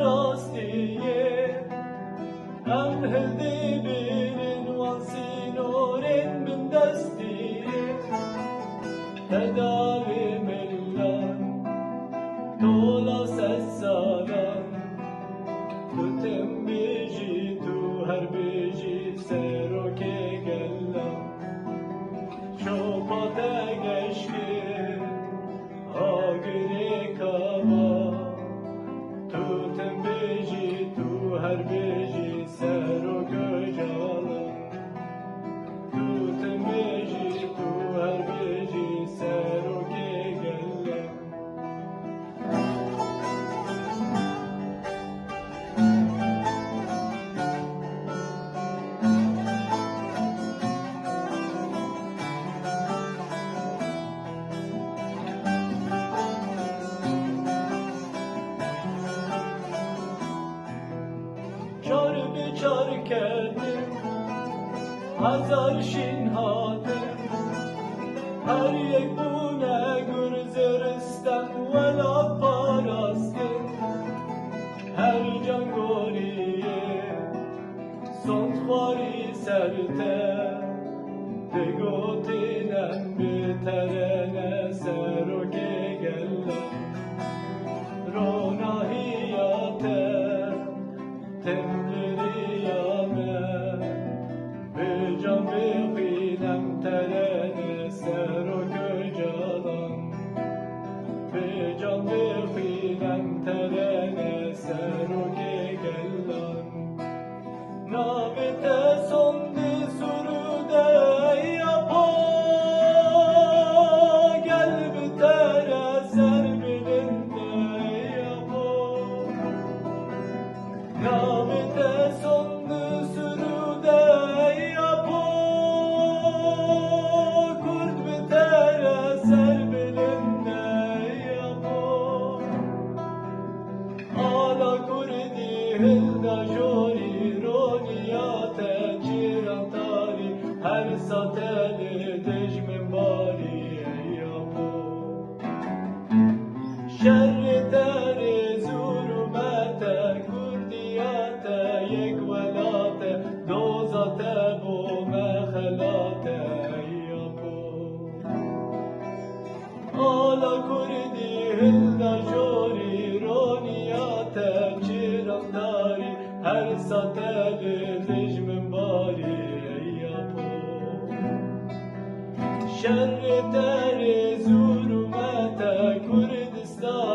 راستیه ام هدی بیرین وانسی نورین من دستیه تداوی ملان دولا سالان تو تم بیجی تو هر بیجی سرو که گلان شوپا تگشکی آگری کبا تو تم بیجی تو هر بیجی سرو گجالا تو تم بیجی تو هر بیجی سرو که گلان چار بیچار کردیم هزار شین هاتیم هر یک بونه گرزرستن ولا پاراستیم هر جنگوریه سنتخواری سرته دگوتینم بترنه سرو که گلم روناهیاته تملريامه بجام بقينم تراني سرو كجالان بجام بقينم تراني سرو كجالان نامت صندي سروده يا با قلب ترى سر بلنده يا با نامت صندي سروده يا با كرد بترى سر بلنده يا با على كردي هلدا جوري رونيات جيران تاري هر ساتل دجم باري يا بو شر تاري زور ماتا كرديات يك ولات دوزات بو مخلات يا بو على كردي هلدا جوري رونيات جيران تاري هر ساتل دجم باري يا بو شر تاري زور ماتا كردستان